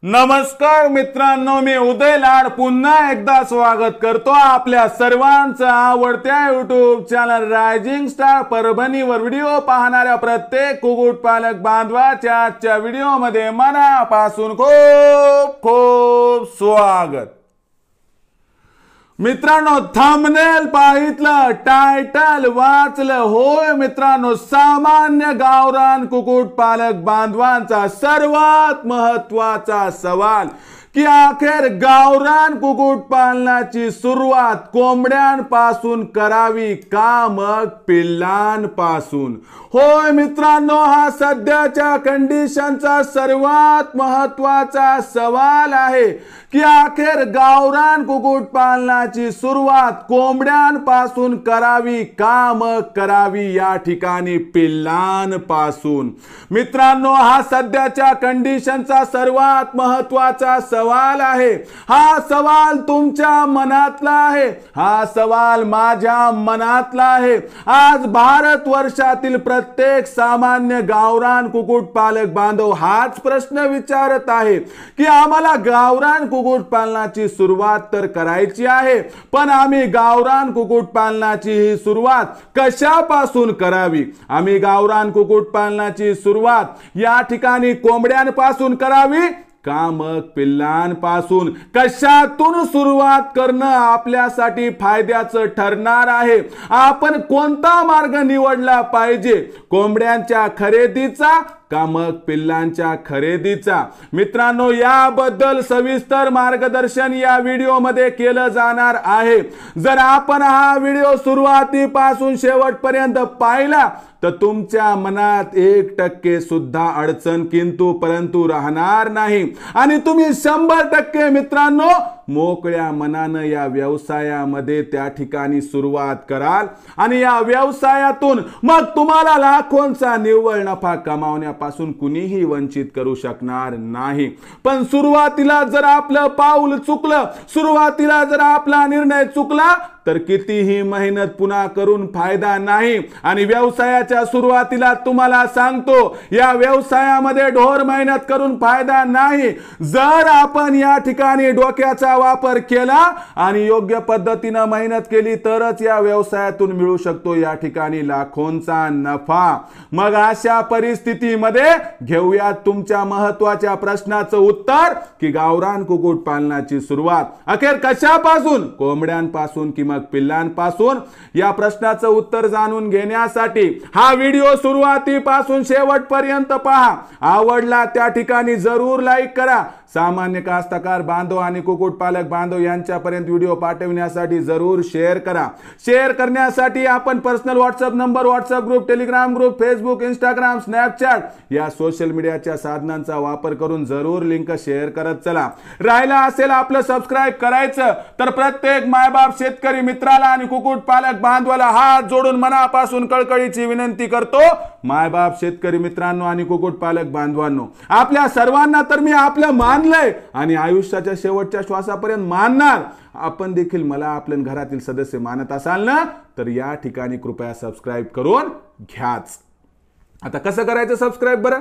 नमस्कार मित्रांनो, मी उदय लाड पुन्हा एकदा स्वागत करतो आपल्या सर्वांचं आवडत्या युट्यूब चॅनल रायझिंग स्टार परभणीवर व्हिडिओ पाहणाऱ्या प्रत्येक कुक्कुटपालक बांधवाच्या आजच्या व्हिडिओमध्ये मनापासून खूप खूप स्वागत। मित्रांनो, थंबनेल पाहितलं, टायटल वाचलं, होय मित्रांनो, सामान्य गावरान कुक्कुटपालक बांधवांचा सर्वात महत्त्वाचा सवाल की अखेर गावरान कुक्कुटपालनाची सुरुवात कोंबड्यांपासून करावी का मग पिल्लांपासून? होय मित्रांनो, हा सध्याच्या कंडिशनचा सर्वात महत्त्वाचा सवाल आहे की अखेर गावरान कुक्कुटपालनाची सुरुवात कोंबड्यांपासून करावी का मग करावी या ठिकाणी पिल्लांपासून? मित्रांनो, हा सध्याच्या कंडिशनचा सर्वात महत्त्वाचा सवाल आहे। हा सवाल तुमच्या मनातला आहे, हा सवाल माझ्या मनातला आहे। आज भारत वर्षातील प्रत्येक सामान्य गावरान कुक्कुटपालक बांधव हाच प्रश्न विचारत आहे की आम्हाला गावरान कुक्कुटपालनाची सुरुवात तर करायची आहे, पण आम्ही गावरान कुक्कुटपालनाची ही सुरुवात कशापासून करावी? आम्ही गावरान कुक्कुटपालनाची सुरुवात या ठिकाणी कोंबड्यांपासून करावी का मग पिल्लांपासून? कशातून सुरुवात करणं आपल्यासाठी फायद्याचं ठरणार आहे? आपण कोणता मार्ग निवडला पाहिजे? कोंबड्यांच्या खरेदीचा का मग पिल्लांच्या खरेदीचा? मित्रांनो, याबद्दल सविस्तर मार्गदर्शन या व्हिडिओमध्ये केलं जाणार आहे। जर आपण हा व्हिडिओ सुरुवातीपासून शेवटपर्यंत पाहिला तर तुमच्या मनात 1% सुद्धा अडचण किंतु परंतु राहणार नाही आणि तुम्ही 100% मित्रांनो मोकळ्या मनानं या व्यवसायामध्ये त्या ठिकाणी सुरुवात कराल आणि या व्यवसायातून मग तुम्हाला लाखोंचा निव्वळ नफा कमावण्यापासून कुणीही वंचित करू शकणार नाही। पण सुरुवातीला जर आपलं पाऊल चुकलं, सुरुवातीला जर आपला निर्णय चुकला तर कितीही मेहनत पुन्हा करून फायदा नाही। आणि व्यवसायाच्या सुरुवातीला तुम्हाला सांगतो, या व्यवसायामध्ये ढोर मेहनत करून फायदा नाही। जर आपण या ठिकाणी डोक्याचा वापर केला आणि योग्य पद्धतीने मेहनत केली तरच या व्यवसायातून मिळू शकतो या ठिकाणी लाखोंचा नफा। मग अशा परिस्थितीमध्ये घेऊया तुमच्या महत्त्वाच्या प्रश्नाचं उत्तर की गावरान कुक्कुटपालनाची सुरुवात अखेर कशापासून? कोंबड्यांपासून की पिल्लांपासून? या प्रश्नाचं उत्तर जाणून घेण्यासाठी हा व्हिडिओ सुरुवातीपासून शेवटपर्यंत पहा। आवडला त्या ठिकाणी जरूर लाईक करा। सामान्य कास्तकार बांधव आणि कुक्कुटपालक बांधव यांच्यापर्यंत व्हिडिओ पाठवण्यासाठी जरूर शेअर करा। शेअर करण्यासाठी आपण personal WhatsApp number, WhatsApp group, Telegram group, Facebook, Instagram, Snapchat या सोशल मीडियाच्या साधनांचा वापर करून जरूर लिंक शेअर करत चला। राहिला असेल आपलं सबस्क्राइब करायचं तर प्रत्येक मायबाप शेतकरी मित्राला आणि कुक्कुटपालक बांधवाला हात जोडून मनापासून कळकळीची विनंती करतो, मायबाप शेतकरी मित्रांनो आणि कुक्कुटपालक बांधवांनो, आपल्या सर्वांना तर मी आपलं मानलंय आणि आयुष्याच्या शेवटच्या श्वासापर्यंत मानणार। आपण देखील मला आपल्या घरातील सदस्य मानत असाल ना, तर या ठिकाणी कृपया सबस्क्राइब करून घ्याच। आता कसं करायचं सबस्क्राइब बरं?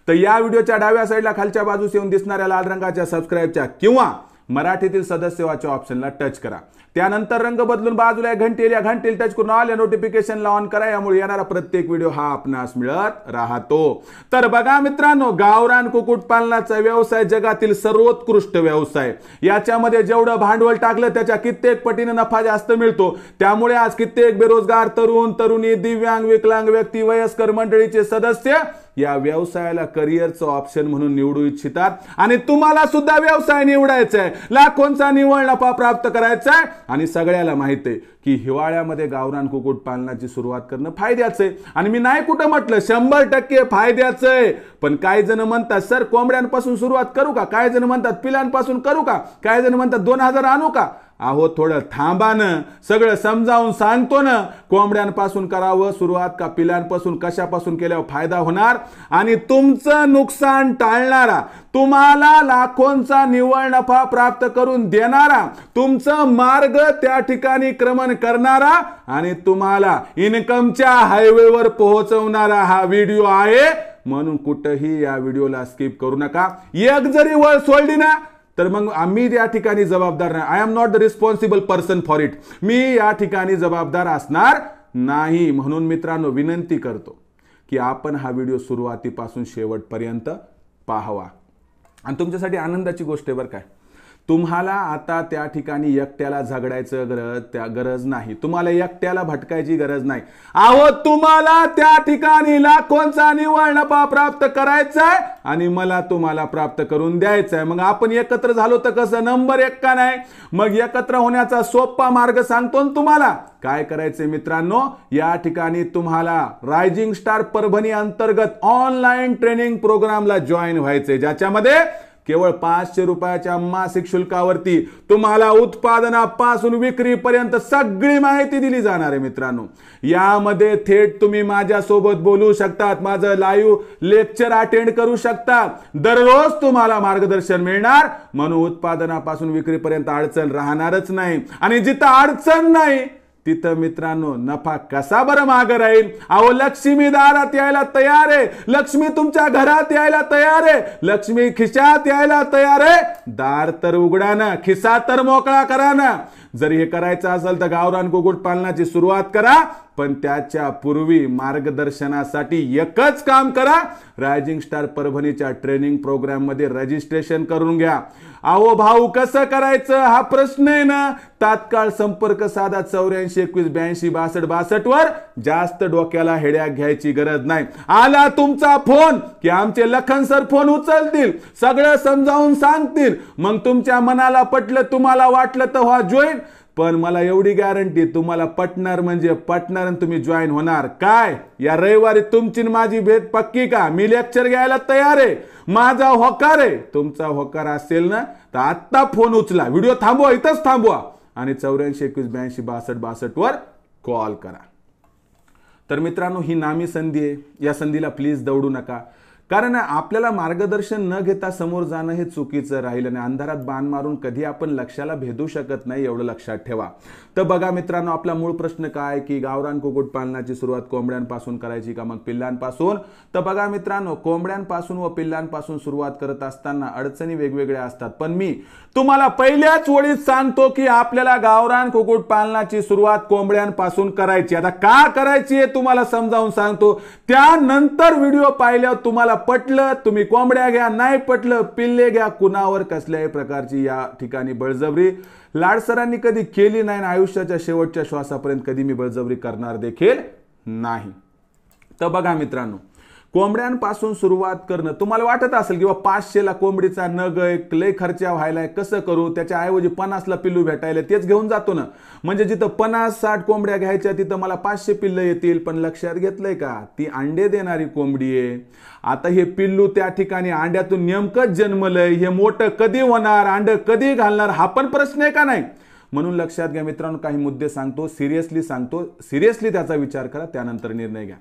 तर या व्हिडिओच्या डाव्या साईडला खालच्या बाजूस येऊन दिसणाऱ्या लाल रंगाच्या सबस्क्राइबच्या किंवा मराठीतील सदस्यवाच्या ऑप्शनला टच करा। त्यानंतर रंग बदलून बाजूला घंटेल, या घंटेल टच करून ऑल नोटिफिकेशनला ऑन करा। यामुळे येणारा प्रत्येक व्हिडिओ हा आपणास मिळत राहतो। तर बघा मित्रांनो, गावरान कुक्कुटपालनाचा व्यवसाय जगातील सर्वोत्कृष्ट व्यवसाय। याच्यामध्ये जेवढं भांडवल टाकलं त्याच्या कित्येक पटीने नफा जास्त मिळतो। त्यामुळे आज कित्येक बेरोजगार तरुण, तरुणी, दिव्यांग, विकलांग व्यक्ती, वयस्कर मंडळीचे सदस्य या व्यवसायाला करिअरचं ऑप्शन म्हणून निवडू इच्छितात आणि तुम्हाला सुद्धा व्यवसाय निवडायचा आहे, लाखोंचा निव्वळ नफा प्राप्त करायचा आहे आणि सगळ्याला माहिती आहे की हिवाळ्यामध्ये गावरान कुक्कुटपालनाची सुरुवात करणं फायद्याचं आहे। आणि मी नाही कुठं म्हटलं 100% फायद्याचं आहे। पण काही जण म्हणतात सर कोंबड्यांपासून सुरुवात करू का, काही जण म्हणतात पिलांपासून करू का, काही जण म्हणतात 2000 आणू का। आहो थोडं थांबा ना, सगळं समजावून सांगतो ना। कोंबड्यांपासून करावं सुरुवात का पिलांपासून, कशापासून केल्यावर फायदा होणार आणि तुमचं नुकसान टाळणारा, तुम्हाला लाखोंचा निव्वळ नफा प्राप्त करून देणारा, तुमचं मार्ग त्या ठिकाणी क्रमण करणारा आणि तुम्हाला इन्कमच्या हायवेवर पोहोचवणारा हा व्हिडिओ आहे। म्हणून कुठेही या व्हिडिओला स्किप करू नका. एक जरी वळ सोडली ना तर मग आम्ही या ठिकाणी जबाबदार नाही. I am not the responsible person for it. मी या ठिकाणी जबाबदार असणार नाही. म्हणून मित्रांनो विनंती करतो की आपण हा व्हिडिओ सुरुवातीपासून शेवटपर्यंत पाहावा. आणि तुमच्यासाठी आनंदाची गोष्ट आहे बरं काय, तुम्हाला आता त्या ठिकाणी एकट्याला झगडायचं गरज नाही. तुम्हाला एकट्याला भटकायची गरज नाही. अहो तुम्हाला त्या ठिकाणी लाखोंचा निव्वळ नफा प्राप्त करायचा आहे आणि मला तुम्हाला प्राप्त करून द्यायचा आहे. मग आपण एकत्र झालो तर कसं, नंबर 1 का नाही. मग एकत्र होण्याचा सोपा मार्ग सांगतो तुम्हाला. काय करायचंय मित्रांनो, या ठिकाणी तुम्हाला रायझिंग स्टार परभणी अंतर्गत ऑनलाईन ट्रेनिंग प्रोग्रामला जॉईन व्हायचंय, ज्याच्यामध्ये केवळ 500 रुपयाच्या मासिक शुल्कावरती तुम्हाला उत्पादनापासून विक्रीपर्यंत सगळी माहिती दिली जाणार आहे. मित्रांनो यामध्ये थेट तुम्ही माझ्यासोबत बोलू शकतात, माझं लाईव्ह लेक्चर अटेंड करू शकता, दररोज तुम्हाला मार्गदर्शन मिळणार. म्हणून उत्पादनापासून विक्रीपर्यंत अडचण राहणारच नाही. आणि जिथं अडचण नाही तिथं मित्रांनो नफा कसा बरं मागे राहील. अहो लक्ष्मी दारात यायला तयार आहे, लक्ष्मी तुमच्या घरात यायला तयार आहे, लक्ष्मी खिशात यायला तयार आहे. दार तर उघडा ना, खिसा तर मोकळा करा ना. जर हे करायचं असेल तर गावरान कुक्कुटपालनाची सुरुवात करा. पण त्याच्या पूर्वी मार्गदर्शनासाठी एकच काम करा, रायझिंग स्टार परभणीच्या ट्रेनिंग प्रोग्राम मध्ये रजिस्ट्रेशन करून घ्या. अहो भाऊ कसं करायचं हा प्रश्न आहे ना, तात्काळ संपर्क साधा 84 21 82 62 62 वर. जास्त डोक्याला हेड्याक घ्यायची गरज नाही. आला तुमचा फोन की आमचे लखन सर फोन उचलतील, सगळं समजावून सांगतील. मग तुमच्या मनाला पटलं, तुम्हाला वाटलं तर व्हा जॉईन. पण मला एवढी गॅरंटी, तुम्हाला पटणार म्हणजे पटणार आणि तुम्ही जॉईन होणार. काय या रविवारी तुमची माझी भेट पक्की का? मी लेक्चर घ्यायला तयार आहे, माझा होकार आहे. तुमचा होकार असेल ना तर आत्ता फोन उचला, व्हिडिओ थांबवा, इथंच थांबवा आणि 84 21 82 62 62 वर कॉल करा. तर मित्रांनो ही नामी संधी आहे, या संधीला प्लीज दवडू नका. कारण आपल्याला मार्गदर्शन न घेता समोर जाणं हे चुकीचं राहील आणि अंधारात बाण मारून कधी आपण लक्ष्याला भेदू शकत नाही, एवढं लक्षात ठेवा. तर बघा मित्रांनो, आपला मूळ प्रश्न काय की गावरान कुक्कुटपालनाची सुरुवात कोंबड्यांपासून करायची का मग पिल्लांपासून? तर बघा मित्रांनो, कोंबड्यांपासून व पिल्लांपासून सुरुवात करत असताना अडचणी वेगवेगळ्या असतात. पण मी तुम्हाला पहिल्याच ओळीत सांगतो की आपल्याला गावरान कुक्कुटपालनाची सुरुवात कोंबड्यांपासून करायची. आता का करायची हे तुम्हाला समजावून सांगतो. त्यानंतर व्हिडिओ पाहिल्यावर तुम्हाला पटलं तुम्ही कोंबड्या घ्या, नाही पटलं पिल्ले घ्या. कुणावर कसल्याही प्रकारची या ठिकाणी बळजबरी लाडसरांनी कधी केली नाही आणि आयुष्याच्या शेवटच्या श्वासापर्यंत कधी मी बळजबरी करणार देखील नाही. तर बघा मित्रांनो, कोंबड्यांपासून सुरुवात करणं तुम्हाला वाटत असेल की 500 ला कोंबडीचा नग एक लय खर्चा व्हायलाय, कसं करू? त्याच्या ऐवजी 50 ला पिल्लू भेटायला तेच घेऊन जातो ना. म्हणजे जिथं 50-60 कोंबड्या घ्यायच्या तिथं मला 500 पिल्लं येतील. पण लक्षात घेतलंय का, ती अंडे देणारी कोंबडी आहे. आता हे पिल्लू त्या ठिकाणी अंड्यातून नेमकंच जन्मलंय, हे मोठं कधी होणार, अंड कधी घालणार हा पण प्रश्न आहे का नाही? म्हणून लक्षात घ्या मित्रांनो, काही मुद्दे सांगतो, सिरियसली सांगतो, सिरियसली त्याचा विचार करा, त्यानंतर निर्णय घ्या.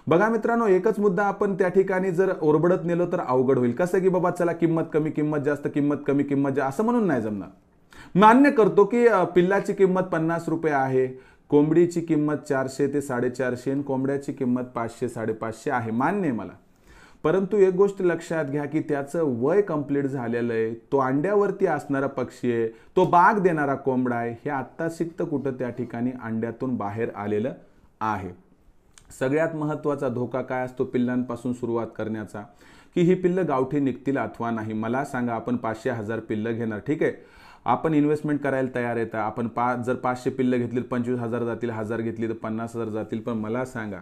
बघा मित्रांनो, एकच मुद्दा आपण त्या ठिकाणी जर ओरबडत नेलो तर अवघड होईल. कसं की बाबा चला किंमत कमी, किंमत जास्त, किंमत कमी, किंमत जास्त असं म्हणून नाही जमणार. मान्य करतो की पिल्लाची किंमत 50 रुपये आहे, कोंबडीची किंमत 400 ते 450 आणि कोंबड्याची किंमत 500 550 आहे, मान्य आहे मला. परंतु एक गोष्ट लक्षात घ्या की त्याचं वय कंप्लीट झालेलं आहे, तो अंड्यावरती असणारा पक्षी आहे, तो बाग देणारा कोंबडा आहे. हे आत्ता शिकतं कुठं त्या ठिकाणी अंड्यातून बाहेर आलेलं आहे. सगळ्यात महत्त्वाचा धोका काय असतो पिल्लांपासून सुरुवात करण्याचा, की ही पिल्लं गावठी निघतील अथवा नाही. मला सांगा, आपण 500-1000 पिल्लं घेणार, ठीक आहे, आपण इन्व्हेस्टमेंट करायला तयार आहे. आपण जर 500 पिल्लं घेतली तर 25,000 जातील, 1000 घेतली तर 50,000 जातील. पण मला सांगा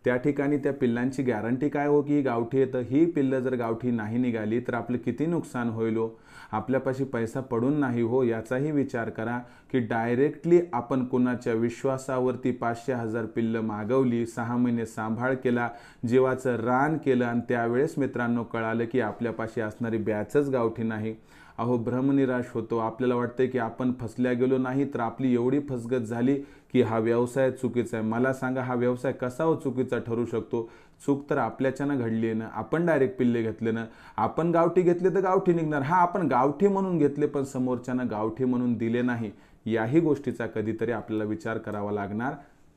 त्या ठिकाणी त्या पिल्लांची गॅरंटी काय हो की ही गावठी येतं? ही पिल्लं जर गावठी नाही निघाली तर आपलं किती नुकसान होईल हो, आपल्यापाशी पैसा पडून नाही हो. याचाही विचार करा की डायरेक्टली आपण कोणाच्या विश्वासावरती 500-1000 पिल्लं मागवली, 6 महिने सांभाळ केला, जीवाचं रान केलं आणि त्यावेळेस मित्रांनो कळालं की आपल्यापाशी असणारी बॅचच गावठी नाही. अहो भ्रमनिराश होतो. आपल्याला वाटतंय की आपण फसल्या गेलो नाही, तर आपली एवढी फसगत झाली की हा व्यवसाय चुकीचा आहे. मला सांगा, हा व्यवसाय कसा हो चुकीचा ठरू शकतो? चूक तर आपल्याच्यानं घडली आहे ना. आपण डायरेक्ट पिल्ले घेतले ना, आपण गावठी घेतले तर गावठी निघणार. हा, आपण गावठी म्हणून घेतले पण समोरच्यानं गावठी म्हणून दिले नाही. याही गोष्टीचा कधीतरी आपल्याला विचार करावा लागणार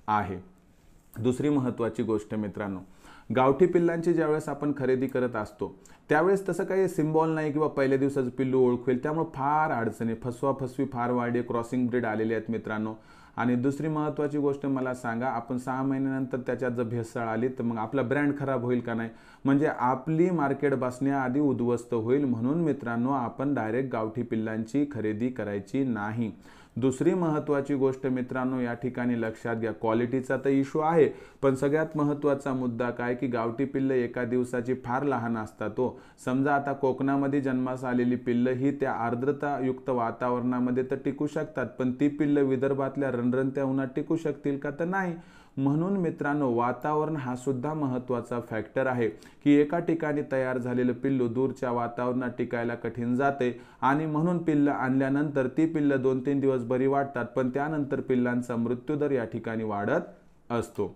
आहे. दुसरी महत्त्वाची गोष्ट मित्रांनो, गावठी पिल्लांची ज्यावेळेस आपण खरेदी करत असतो त्यावेळेस तसं काही सिम्बॉल नाही किंवा पहिल्या दिवसाचं पिल्लू ओळखेल, त्यामुळे फार अडचणी, फसवाफसवी फार वाढली, क्रॉसिंग ब्रीड आलेले आहेत मित्रांनो. आणि दुसरी महत्त्वाची गोष्ट मला सांगा, आपण 6 महिन्यानंतर त्याच्यात जर भेसळ आली तर मग आपला ब्रँड खराब होईल का नाही, म्हणजे आपली मार्केट बसण्याआधी उद्ध्वस्त होईल. म्हणून मित्रांनो आपण डायरेक्ट गावठी पिल्लांची खरेदी करायची नाही. दुसरी महत्त्वाची गोष्ट मित्रांनो या ठिकाणी लक्षात घ्या, क्वालिटीचा तर इश्यू आहे, पण सगळ्यात महत्त्वाचा मुद्दा काय की गावठी पिल्लं एका दिवसाची फार लहान असतात. तो समजा आता कोकणामध्ये जन्मास आलेली पिल्लं ही त्या आर्द्रतायुक्त वातावरणामध्ये तर टिकू शकतात, पण ती पिल्लं विदर्भातल्या रणरणत्या उन्हात टिकू शकतील का, तर नाही. म्हणून मित्रांनो वातावरण हा सुद्धा महत्त्वाचा फॅक्टर आहे की एका ठिकाणी तयार झालेलं पिल्लू दूरच्या वातावरणात टिकायला कठीण जाते आणि म्हणून पिल्लं आणल्यानंतर ती पिल्लं 2-3 दिवस बरी वाटतात, पण त्यानंतर पिल्लांचा मृत्यूदर या ठिकाणी वाढत असतो.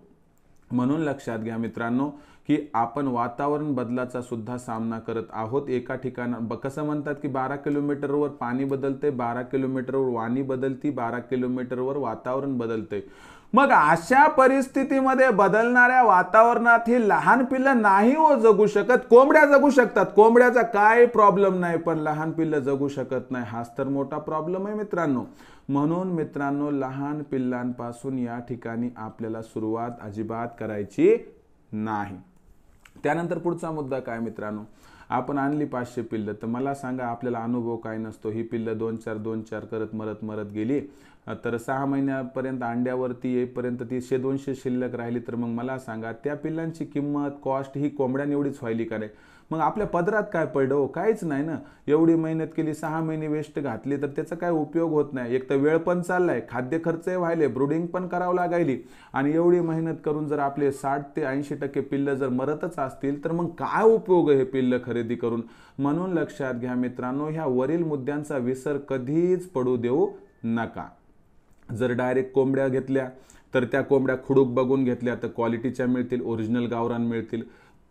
म्हणून लक्षात घ्या मित्रांनो की आपण वातावरण बदलाचा सुद्धा सामना करत आहोत. एका ठिकाणी कसं म्हणतात की 12 किलोमीटरवर पाणी बदलते, 12 किलोमीटरवर वाणी बदलती, 12 किलोमीटरवर वातावरण बदलते. मग अशा परिस्थितीमध्ये बदलणाऱ्या वातावरणात ही लहान पिल्लं नाही हो जगू शकत. कोंबड्या जगू शकतात, कोंबड्याचा काय प्रॉब्लेम नाही, पण लहान पिल्लं जगू शकत नाही, हाच तर मोठा प्रॉब्लेम आहे मित्रांनो. म्हणून मित्रांनो लहान पिल्लांपासून या ठिकाणी आपल्याला सुरुवात अजिबात करायची नाही. त्यानंतर पुढचा मुद्दा काय मित्रांनो, आपण आणली 500 पिल्लं, तर मला सांगा आपल्याला अनुभव काय नसतो. ही पिल्लं 2-4 करत मरत गेली, तर 6 महिन्यापर्यंत अंड्यावरती येईपर्यंत ती 100-200 शिल्लक राहिली, तर मग मला सांगा त्या पिल्लांची किंमत कॉस्ट ही कोंबड्यां एवढीच व्हायली का नाही. मग आपल्या पदरात काय पडलं हो, काहीच नाही ना. एवढी मेहनत केली, 6 महिने वेस्ट घातली तर त्याचा काय उपयोग होत नाही. एक तर वेळ पण चाललाय, खाद्य खर्चही व्हायले, ब्रुडिंग पण करावं लागायली, आणि एवढी मेहनत करून जर आपले 60 ते 80% पिल्लं जर मरतच असतील तर मग काय उपयोग आहे हे पिल्लं खरेदी करून. म्हणून लक्षात घ्या मित्रांनो ह्या वरील मुद्द्यांचा विसर कधीच पडू देऊ नका. जर डायरेक्ट कोंबड्या घेतल्या तर त्या कोंबड्या खुडूक बघून घेतल्या तर क्वालिटीच्या मिळतील, ओरिजिनल गावरान मिळतील.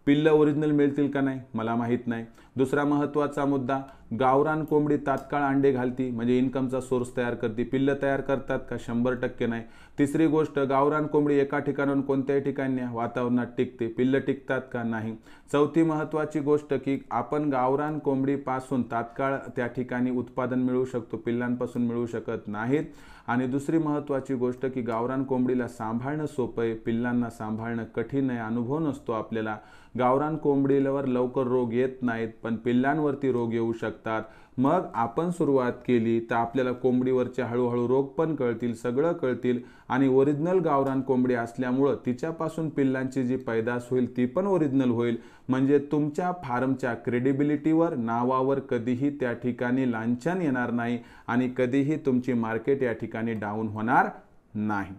पिल्लं ओरिजिनल मिळतील का नाही मला माहीत नाही. दुसरा महत्त्वाचा मुद्दा, गावरान कोंबडी तात्काळ अंडे घालती म्हणजे इन्कमचा सोर्स तयार करते, पिल्लं तयार करतात का 100% नाही. तिसरी गोष्ट, गावरान कोंबडी एका ठिकाणाहून कोणत्याही ठिकाणी वातावरणात टिकते, पिल्लं टिकतात का नाही. चौथी महत्त्वाची गोष्ट की आपण गावरान कोंबडीपासून तात्काळ त्या ठिकाणी उत्पादन मिळवू शकतो, पिल्लांपासून मिळवू शकत नाहीत. आणि दुसरी महत्त्वाची गोष्ट की गावरान कोंबडीला सांभाळणं सोपं आहे, पिल्लांना सांभाळणं कठीण आहे, अनुभव नसतो आपल्याला. गावरान कोंबडीवर लवकर रोग येत नाहीत, पण पिल्लांवरती रोग येऊ शकतात. मग आपण सुरुवात केली तर आपल्याला कोंबडीवरचे हळूहळू रोग पण कळतील, सगळं कळतील. आणि ओरिजिनल गावरान कोंबडी असल्यामुळं तिच्यापासून पिल्लांची जी पैदास होईल ती पण ओरिजिनल होईल. म्हणजे तुमच्या फार्मच्या क्रेडिबिलिटीवर, नावावर कधीही त्या ठिकाणी लांछन येणार नाही आणि कधीही तुमची मार्केट या ठिकाणी डाऊन होणार नाही.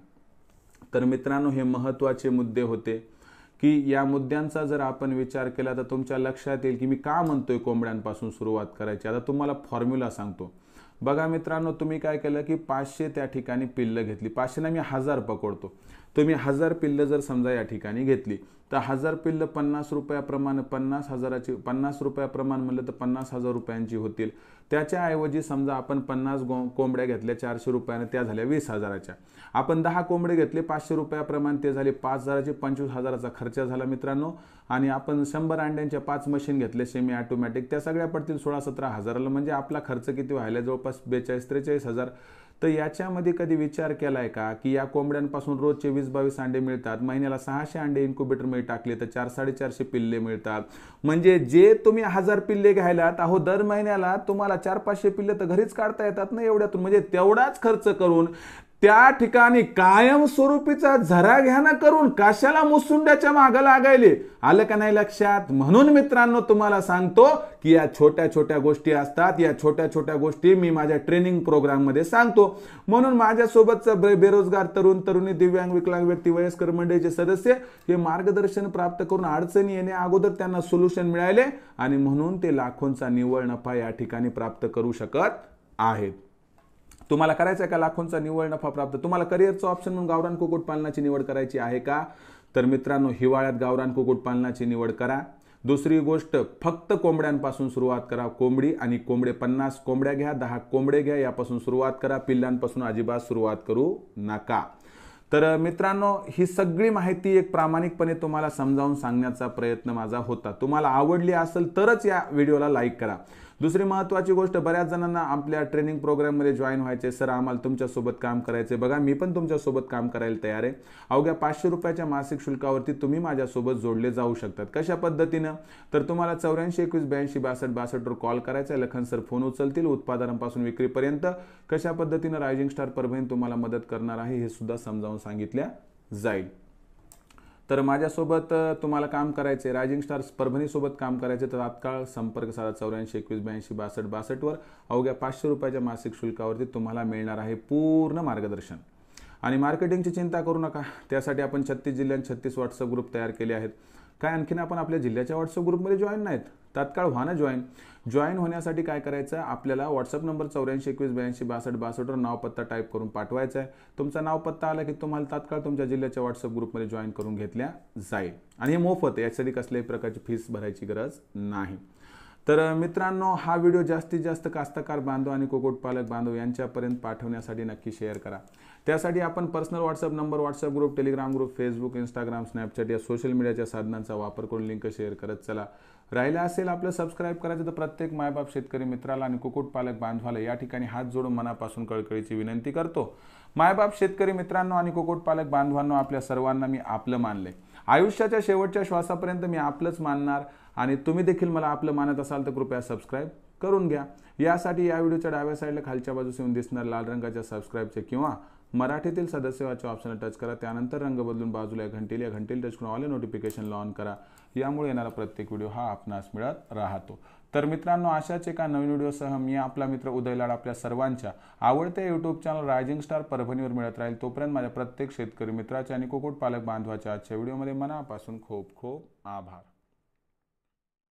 तर मित्रांनो हे महत्त्वाचे मुद्दे होते की या मुद्द्यांचा जर आपण विचार केला तर तुमच्या लक्षात येईल की मी का म्हणतोय कोंबड्यांपासून सुरुवात करायची. आता तुम्हाला फॉर्म्युला सांगतो. बघा मित्रांनो, तुम्ही काय केलं की 500 त्या ठिकाणी पिल्लं घेतली, 500 ना मी 1000 पकडतो. तुम्ही 1000 पिल्लं जर समजा या ठिकाणी घेतली तर 1000 पिल्लं 50 रुपयाप्रमाणे 50 रुपयाप्रमाणे म्हणलं तर 50,000 रुपयांची होतील. त्याच्याऐवजी समजा आपण 50 कोंबड्या घेतल्या 400 रुपयाने, त्या झाल्या 20,000च्या. आपण 10 कोंबडे घेतले 500 रुपयाप्रमाणे, ते झाले 5,000चे, 25,000चा खर्च झाला मित्रांनो. आणि आपण 100 अंड्यांच्या 5 मशीन घेतले सेमी ऑटोमॅटिक, त्या सगळ्या पडतील 16-17 हजाराला. म्हणजे आपला खर्च किती व्हायला, जवळपास 42-43 हजार. तर याच्यामध्ये कधी विचार केलाय का की या कोंबड्यांपासून रोजचे 20-22 अंडे मिळतात, महिन्याला 600 अंडे इन्क्युबेटरमध्ये टाकले तर 400-450 पिल्ले मिळतात. म्हणजे जे तुम्ही 1000 पिल्ले घ्यायलात, अहो दर महिन्याला तुम्हाला 400-500 पिल्ले तर घरीच काढता येतात ना एवढ्यातून. म्हणजे तेवढाच खर्च करून त्या ठिकाणी कायमस्वरूपीचा झरा घ्याना करून कशाला मुसुंड्याच्या मागे लागायले, आलं का नाही लक्षात. म्हणून मित्रांनो तुम्हाला सांगतो की या छोट्या छोट्या गोष्टी असतात, या छोट्या छोट्या गोष्टी मी माझ्या ट्रेनिंग प्रोग्राम मध्ये सांगतो. म्हणून माझ्यासोबतचा बेरोजगार तरुण तरुणी, दिव्यांग विकलांग व्यक्ती, वयस्कर मंडळीचे सदस्य हे मार्गदर्शन प्राप्त करून अडचणी येण्या अगोदर त्यांना सोल्युशन मिळाले आणि म्हणून ते लाखोंचा निव्वळ नफा या ठिकाणी प्राप्त करू शकत आहेत. तुम्हाला करायचं आहे का लाखोंचा निव्वळ नफा प्राप्त? तुम्हाला करिअरचं ऑप्शन म्हणून गावरान कुक्कुटपालनाची निवड करायची आहे का? तर मित्रांनो हिवाळ्यात गावरान कुक्कुटपालनाची निवड करा. दुसरी गोष्ट, फक्त कोंबड्यांपासून सुरुवात करा. कोंबडी आणि कोंबडे 50 कोंबड्या घ्या, 10 कोंबडे घ्या, यापासून सुरुवात करा. पिल्लांपासून अजिबात सुरुवात करू नका. तर मित्रांनो, ही सगळी माहिती एक प्रामाणिकपणे तुम्हाला समजावून सांगण्याचा प्रयत्न माझा होता. तुम्हाला आवडली असेल तरच या व्हिडिओला लाईक करा. दुसरी महत्त्वाची गोष्ट, बऱ्याच जणांना आपल्या ट्रेनिंग प्रोग्राममध्ये जॉईन व्हायचे. सर आम्हाला तुमच्यासोबत काम करायचे. बघा, मी पण तुमच्यासोबत काम करायला तयार आहे. अवघ्या 500 रुपयाच्या मासिक शुल्कावरती तुम्ही माझ्यासोबत जोडले जाऊ शकतात. कशा पद्धतीनं? तर तुम्हाला 84 21 82 62 62 वर कॉल करायचा आहे. लखन सर फोन उचलतील. उत्पादनापासून विक्रीपर्यंत कशा पद्धतीनं रायझिंग स्टार परभणी तुम्हाला मदत करणार आहे हे सुद्धा समजावून सांगितल्या जाईल. तर माझ्यासोबत तुम्हाला काम करायचे, रायझिंग स्टार्स परभणीसोबत काम करायचे, तर तात्काळ संपर्क साधा 84 21 82 62 62 वर. अवघ्या 500 रुपयाच्या मासिक शुल्कावरती तुम्हाला मिळणार आहे पूर्ण मार्गदर्शन. आणि मार्केटिंगची चिंता करू नका. त्यासाठी आपण 36 जिल्ह्यांत 36 व्हॉट्सअप ग्रुप तयार केले आहेत. काय आणखीन आपण आपल्या जिल्ह्याच्या व्हॉट्सअप ग्रुपमध्ये जॉईन नाहीत? तात्काळ व्हा ना जॉईन होण्यासाठी काय करायचं, आपल्याला व्हॉट्सअप नंबर 84 21 82 62 62 वर नाव पत्ता टाईप करून पाठवायचा आहे. तुमचा नाव पत्ता आला की तुम्हाला तात्काळ तुमच्या जिल्ह्याच्या व्हॉट्सअप ग्रुपमध्ये जॉईन करून घेतल्या जाईल. आणि हे मोफत आहे, यासाठी कसल्याही प्रकारची फीस भरायची गरज नाही. तर मित्रांनो, हा व्हिडिओ जास्तीत जास्त कास्तकार बांधव आणि कुक्कुटपालक बांधव यांच्यापर्यंत पाठवण्यासाठी नक्की शेअर करा. त्यासाठी आपण personal WhatsApp number, WhatsApp group, Telegram group, Facebook, Instagram, Snapchat या सोशल मीडियाच्या साधनांचा वापर करून लिंक शेअर करत चला. राहिलं असेल आपलं सबस्क्राईब करायचं, तर प्रत्येक मायबाप शेतकरी मित्राला आणि कुक्कुटपालक बांधवाला या ठिकाणी हात जोडून मनापासून कळकळीची विनंती करतो. मायबाप शेतकरी मित्रांनो आणि कुक्कुटपालक बांधवांनो, आपल्या सर्वांना मी आपलं मानले. आयुष्याच्या शेवटच्या श्वासापर्यंत मी आपलंच मानणार. आणि तुम्ही देखील मला आपलं मानत असाल तर कृपया सबस्क्राईब करून घ्या. यासाठी या व्हिडिओच्या डाव्या साईडला खालच्या बाजूस येऊन दिसणार लाल रंगाच्या सबस्क्राईबचे किंवा मराठीतील सदस्यवाच्या ऑप्शनला टच करा. त्यानंतर रंग बदलून बाजूला या घंटीला टच करून ऑल नोटिफिकेशन ऑन करा. यामुळे येणारा प्रत्येक व्हिडिओ हा आपणास मिळत राहतो. तर मित्रांनो, अशाच एका नवीन व्हिडिओसह मी आपला मित्र उदय लाड आपल्या सर्वांच्या आवडत्या यूट्यूब चॅनल रायझिंग स्टार परभणीवर मिळत राहील. तोपर्यंत माझ्या प्रत्येक शेतकरी मित्राच्या आणि कुक्कुटपालक बांधवाच्या आजच्या व्हिडिओमध्ये मनापासून खूप खूप आभार.